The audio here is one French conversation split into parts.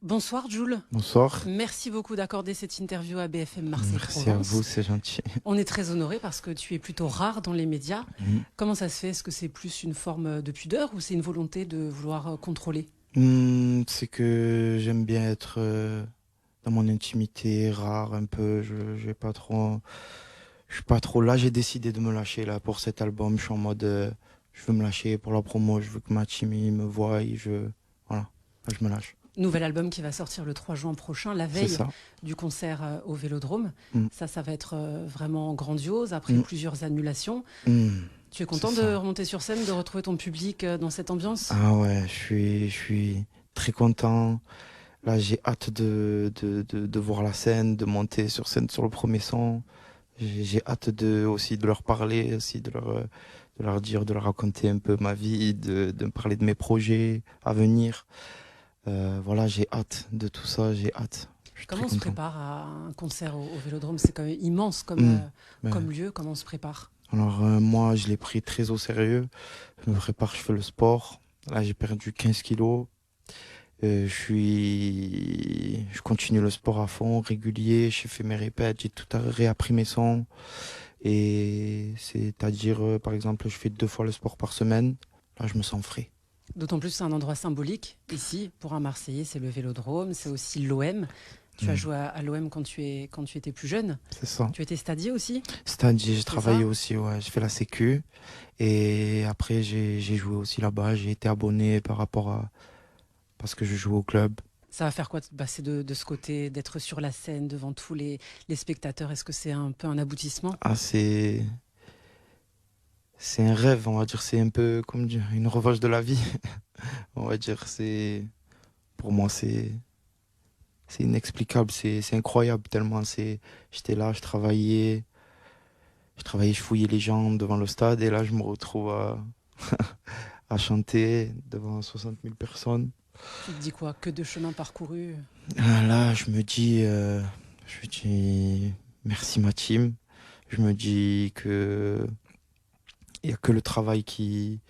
Bonsoir Jules, Bonsoir. merci beaucoup d'accorder cette interview à BFM Marseille Merci à vous, Provence. c'est gentil. On est très honorés parce que tu es plutôt rare dans les médias. Mm. Comment ça se fait? Est-ce que c'est plus une forme de pudeur ou c'est une volonté de vouloir contrôler? C'est que j'aime bien être dans mon intimité, rare un peu. Je vais pas trop, je suis pas trop là. J'ai décidé de me lâcher là pour cet album. Je suis en mode, je veux me lâcher pour la promo. Je veux que ma team ils me voie. Voilà, là, je me lâche. Nouvel album qui va sortir le 3 juin prochain, la C'est veille ça. du concert au Vélodrome. Mm. Ça va être vraiment grandiose après Mm. plusieurs annulations. Mm. Tu es C'est content de ça. remonter sur scène, de retrouver ton public dans cette ambiance? Ah ouais, je suis très content. Là, j'ai hâte de voir la scène, de monter sur scène sur le premier son. J'ai hâte aussi de leur parler, aussi de leur dire, de leur raconter un peu ma vie, de me parler de mes projets à venir. Voilà, j'ai hâte de tout ça, j'ai hâte. Je suis très Comment on se content. prépare à un concert au Vélodrome? C'est quand même immense Hum, ouais. comme lieu. Comment on se prépare? Alors, moi, je l'ai pris très au sérieux. Je me prépare, je fais le sport. Là, j'ai perdu 15 kilos. Je continue le sport à fond, régulier. J'ai fait mes répètes, j'ai tout réappris mes sons. Et c'est-à-dire, par exemple, je fais 2 fois le sport par semaine. Là, je me sens frais. D'autant plus, c'est un endroit symbolique. Ici, pour un Marseillais, c'est le Vélodrome, c'est aussi l'OM. Tu as Mm. joué à l'OM quand tu étais plus jeune. C'est ça. Tu étais stadier aussi, C'est-à-dire, j'ai c'est travaillé ça? aussi, ouais. J'ai fait la sécu. Et après, j'ai joué aussi là-bas. J'ai été abonné parce que je joue au club. Ça va faire quoi c'est de ce côté, d'être sur la scène devant tous les spectateurs? Est-ce que c'est un peu un aboutissement? Ah, c'est un rêve, on va dire. C'est un peu comme dire, une revanche de la vie. On va dire, pour moi, c'est inexplicable. C'est incroyable tellement j'étais là, je fouillais les gens devant le stade et là, je me retrouve à chanter devant 60 000 personnes. Tu te dis quoi? Que de chemin parcouru? Ah, là, je me dis merci ma team. Je me dis que il y a que le travail qui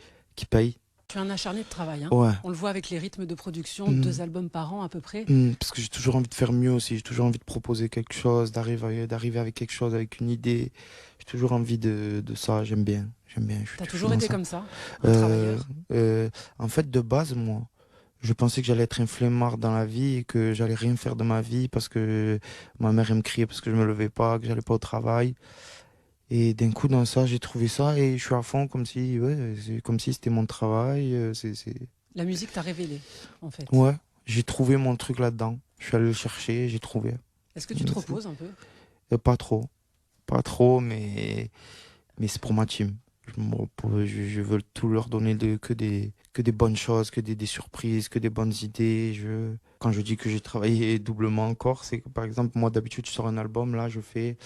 paye. Tu es un acharné de travail, hein. Ouais. On le voit avec les rythmes de production, Mm. 2 albums par an à peu près. Parce que j'ai toujours envie de faire mieux aussi. J'ai toujours envie de proposer quelque chose, d'arriver avec quelque chose, avec une idée. J'ai toujours envie de ça. J'aime bien. J'aime bien. Tu as Je suis toujours dans été ça. comme ça, un Euh, travailleur. en fait, de base, moi, je pensais que j'allais être un flemmard dans la vie et que j'allais rien faire de ma vie parce que ma mère elle me criait parce que je me levais pas, que j'allais pas au travail. Et d'un coup, dans ça, j'ai trouvé ça et je suis à fond comme si, ouais, c'est comme si c'était mon travail. La musique t'a révélé, en fait. Ouais, j'ai trouvé mon truc là-dedans. Je suis allé le chercher, j'ai trouvé. Est-ce que tu te reposes un peu? Pas trop, pas trop, mais c'est pour ma team. Je veux tout leur donner que des bonnes choses, que des surprises, que des bonnes idées. Quand je dis que j'ai travaillé doublement encore, c'est que par exemple, moi d'habitude, je sors un album, là, je fais,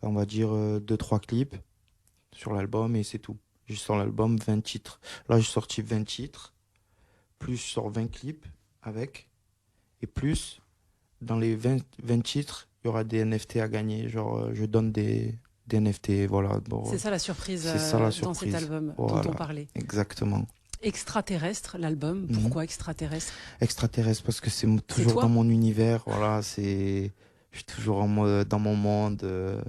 on va dire, 2, 3 clips sur l'album et c'est tout. Je sors l'album, 20 titres. Là, j'ai sorti 20 titres, plus je sors 20 clips avec, et plus dans les 20 titres, il y aura des NFT à gagner. Genre, je donne des NFT, voilà. Bon, C'est ça la surprise c'est ça la dans cet surprise. album dont on Voilà, parlait. exactement. Extraterrestre, l'album. Mhm. Pourquoi extraterrestre? Extraterrestre, parce que c'est C'est toujours dans toi? mon univers. Voilà, je suis toujours dans mon monde,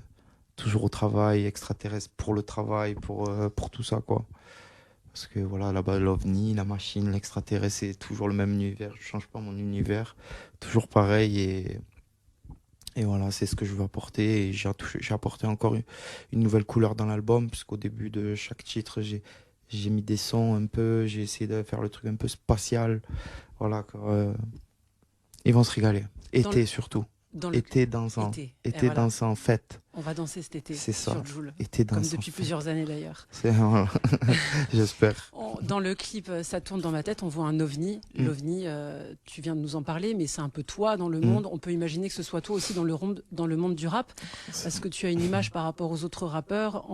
toujours au travail, extraterrestre pour le travail, pour tout ça, quoi. Parce que voilà, là-bas, l'OVNI, la machine, l'extraterrestre, c'est toujours le même univers. Je change pas mon univers. Toujours pareil. Et voilà, c'est ce que je veux apporter. Et j'ai apporté encore une nouvelle couleur dans l'album, puisqu'au début de chaque titre, j'ai mis des sons un peu, j'ai essayé de faire le truc un peu spatial. Voilà, quoi, ils vont se régaler. Dans le, Été surtout. dans le Été dansant. été. Et Été voilà, dansant, fête. on va danser cet été C'est ça. sur Joule, Été comme dansant, depuis fête. plusieurs années d'ailleurs. Voilà. J'espère. Dans le clip, ça tourne dans ma tête, on voit un ovni. Mm, L'ovni, tu viens de nous en parler, mais c'est un peu toi dans le mm. monde. On peut imaginer que ce soit toi aussi dans le monde du rap, parce que tu as une image par rapport aux autres rappeurs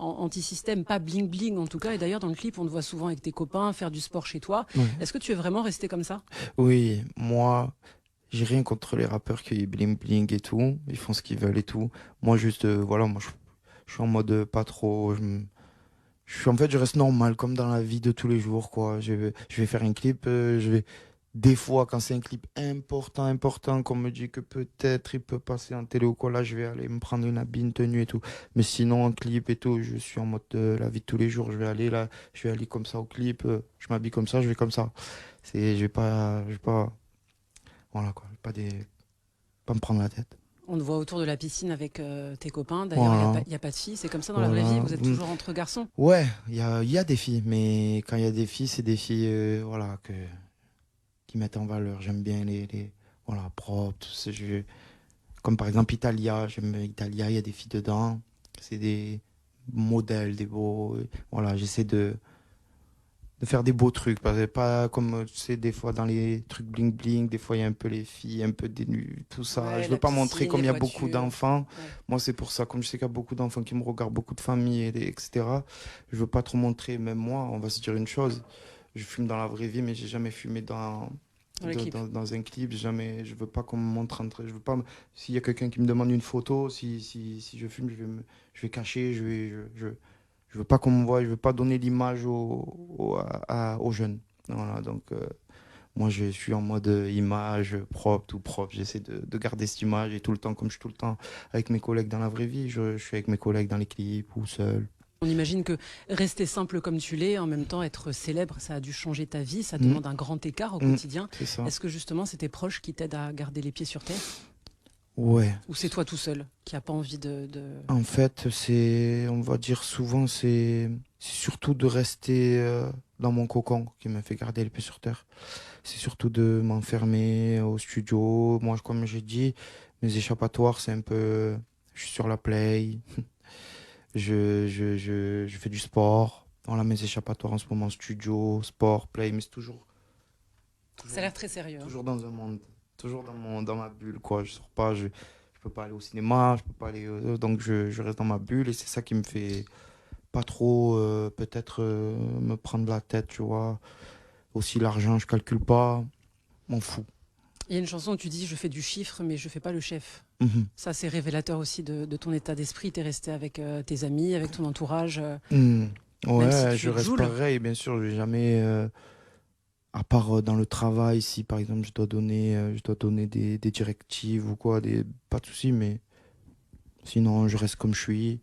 anti-système, pas bling bling en tout cas. Et d'ailleurs, dans le clip, on te voit souvent avec tes copains faire du sport chez toi. Ouais. Est-ce que tu es vraiment resté comme ça? Oui, moi, j'ai rien contre les rappeurs qui bling bling et tout. Ils font ce qu'ils veulent et tout. Moi, juste, voilà, je suis en mode pas trop. En fait, je reste normal, comme dans la vie de tous les jours, quoi. Je vais faire un clip, Des fois, quand c'est un clip important, qu'on me dit que peut-être il peut passer en télé ou quoi, là, je vais aller me prendre une habille, une tenue et tout. Mais sinon, en clip et tout, je suis en mode de la vie de tous les jours. Je vais aller là, je vais aller comme ça au clip, je m'habille comme ça, je vais comme ça. Je vais pas, voilà quoi, pas me prendre la tête. On te voit autour de la piscine avec tes copains. D'ailleurs, Voilà, y a pas de filles. C'est comme ça dans la vraie vie. voilà. Vous êtes toujours entre garçons. Ouais, il y a des filles, mais quand il y a des filles, c'est des filles, voilà, qui mettent en valeur. J'aime bien voilà, propres, tout ça. Comme par exemple Italia, j'aime bien Italia, il y a des filles dedans. C'est des modèles, des beaux. Voilà, j'essaie de faire des beaux trucs. Pas comme tu sais, des fois dans les trucs bling bling, des fois il y a un peu les filles, un peu des nus, tout ça. Ouais, Je veux la pas montrer piscine, comme les il y a beaucoup voitures. d'enfants. Ouais. Moi, c'est pour ça, comme je sais qu'il y a beaucoup d'enfants qui me regardent, beaucoup de familles, etc. Je veux pas trop montrer, même moi, on va se dire une chose. Je fume dans la vraie vie, mais j'ai jamais fumé Dans les clips. dans un clip. Jamais, je veux pas qu'on me montre je veux pas, s'il y a quelqu'un qui me demande une photo, si je fume, je vais cacher, je veux pas qu'on me voie, je veux pas donner l'image aux jeunes. Voilà, donc moi je suis en mode image propre, tout propre. J'essaie de garder cette image et tout le temps, comme je suis tout le temps avec mes collègues dans la vraie vie, je suis avec mes collègues dans les clips ou seul. On imagine que rester simple comme tu l'es, en même temps être célèbre, ça a dû changer ta vie. Ça Mm, demande un grand écart au mm, quotidien. c'est ça. Est-ce que justement, c'est tes proches qui t'aident à garder les pieds sur terre? Ouais. Ou c'est toi tout seul qui a pas envie En fait, on va dire souvent, c'est surtout de rester dans mon cocon qui me fait garder les pieds sur terre. C'est surtout de m'enfermer au studio. Moi, comme j'ai dit, mes échappatoires, c'est un peu, je suis sur la play, je fais du sport. Voilà, mes échappatoires en ce moment, studio, sport, play, mais c'est Ça a toujours, l'air très sérieux, hein. toujours dans un monde, toujours dans ma bulle, quoi. Je sors pas, je peux pas aller au cinéma, je peux pas aller, donc je reste dans ma bulle et c'est ça qui me fait pas trop, peut-être, me prendre la tête, tu vois. Aussi, l'argent, je calcule pas, m'en fous. Il y a une chanson où tu dis je fais du chiffre mais je fais pas le chef. Mhm. Ça c'est révélateur aussi de ton état d'esprit. Tu es resté avec tes amis, avec ton entourage, Hmm. même si Ouais, tu je es reste Joule. pareil, bien sûr, je vais jamais, à part dans le travail, si par exemple je dois donner des directives ou quoi, pas de souci, mais sinon je reste comme je suis,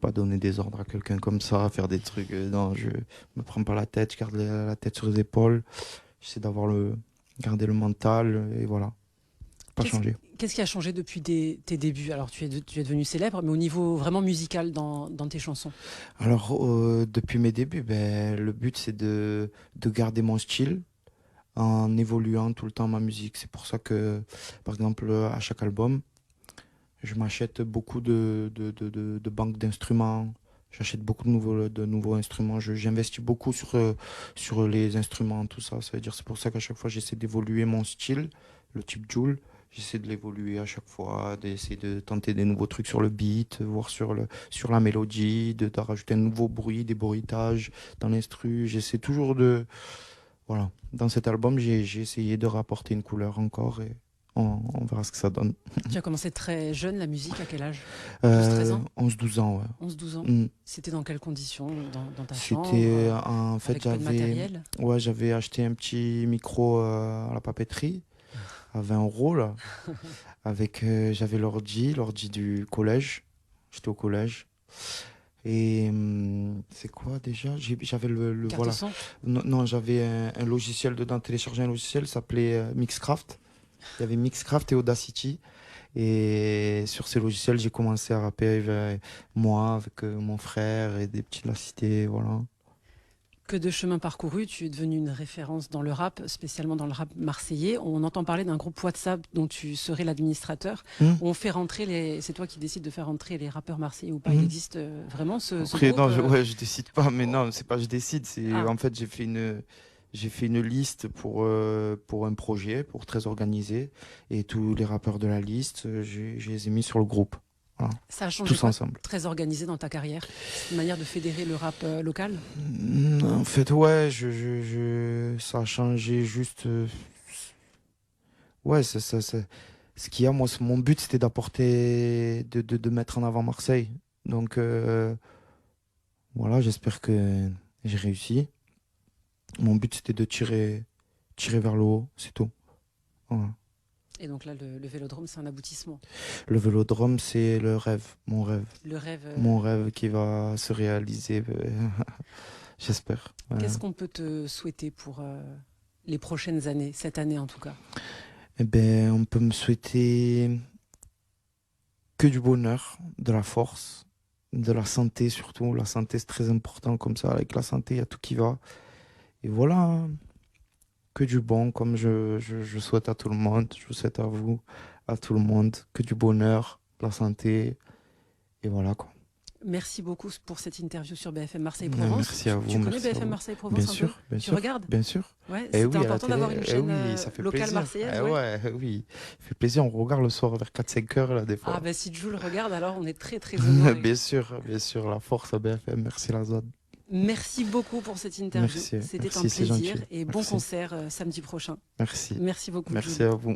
pas donner des ordres à quelqu'un comme ça, faire des trucs, non, je me prends pas la tête, je garde la tête sur les épaules, j'essaie garder le mental, et voilà, pas Qu'est-ce, changer. qu'est-ce qui a changé depuis tes débuts? Alors tu es devenu célèbre, mais au niveau vraiment musical dans tes chansons. Alors, depuis mes débuts, ben, le but c'est de garder mon style, en évoluant tout le temps ma musique. C'est pour ça que, par exemple, à chaque album, je m'achète beaucoup de banques d'instruments. J'achète beaucoup de nouveaux instruments. J'investis beaucoup sur les instruments, tout ça. Ça veut dire, c'est pour ça qu'à chaque fois, j'essaie d'évoluer mon style, le type Joule. J'essaie de l'évoluer à chaque fois, d'essayer de tenter des nouveaux trucs sur le beat, voir sur la mélodie, de rajouter un nouveau bruit, des bruitages dans l'instru. J'essaie toujours voilà. Dans cet album, j'ai essayé de rapporter une couleur encore et on verra ce que ça donne. Tu as commencé très jeune la musique, à quel âge? 12-13 ans? 11-12 ans, ouais. 11-12 ans? Mm. C'était dans quelles conditions? Dans ta chambre? C'était, en fait, Avec peu de matériel? j'avais acheté un petit micro à la papeterie à 20 euros, là. J'avais l'ordi du collège. J'étais au collège. Et c'est quoi déjà? J'avais Carte voilà. son? Non, non, j'avais un logiciel dedans, téléchargé un logiciel, ça s'appelait Mixcraft. Il y avait Mixcraft et Audacity. Et sur ces logiciels, j'ai commencé à rapper moi, avec mon frère et des petits de la cité, voilà. Que de chemin parcouru, tu es devenu une référence dans le rap, spécialement dans le rap marseillais. On entend parler d'un groupe WhatsApp dont tu serais l'administrateur. Hmm, On fait rentrer c'est toi qui décides de faire rentrer les rappeurs marseillais ou pas. Il hmm. existe vraiment ce Après, groupe non, ouais, je décide pas, mais non, c'est pas je décide, Ah, en fait, j'ai fait une liste pour un projet, pour très organisé, et tous les rappeurs de la liste, je les ai mis sur le groupe. Voilà, ça a changé tous quoi, ensemble. très organisé dans ta carrière? C'est une manière de fédérer le rap local? En fait, ouais, ça a changé juste. Ouais, ce qu'il y a, moi, mon but, c'était d'apporter, de mettre en avant Marseille. Donc, voilà, j'espère que j'ai réussi. Mon but, c'était de tirer tirer vers le haut, c'est tout. Voilà. Et donc là, le Vélodrome, c'est un aboutissement. Le Vélodrome, c'est le rêve, mon rêve. Le rêve. Mon rêve qui va se réaliser, j'espère. Qu'est-ce qu'on peut te souhaiter pour les prochaines années, cette année en tout cas? Eh ben, on peut me souhaiter que du bonheur, de la force, de la santé surtout. La santé, c'est très important comme ça. Avec la santé, il y a tout qui va. Et voilà, hein. Que du bon, comme je souhaite à tout le monde. Je vous souhaite à vous, à tout le monde, que du bonheur, de la santé. Et voilà, quoi. Merci beaucoup pour cette interview sur BFM Marseille-Provence. Merci à vous. Tu connais merci à BFM vous. Marseille-Provence Bien un sûr, peu? bien Tu sûr. regardes? Bien sûr. Ouais, Eh c'était oui, à la important d'avoir télé. une Eh chaîne oui, ça fait locale plaisir. marseillaise. Eh Ouais. ouais, oui. Ça fait plaisir. On regarde le soir vers 4-5 heures, là, des Ah fois. ben si Jules regarde, alors on est très très honorés. Bien sûr. La force à BFM. Merci, la zone. Merci beaucoup pour cette interview. Merci. C'était un Merci, c'est plaisir gentil. et bon Merci. concert samedi prochain. Merci. Merci beaucoup. Merci Jules. à vous.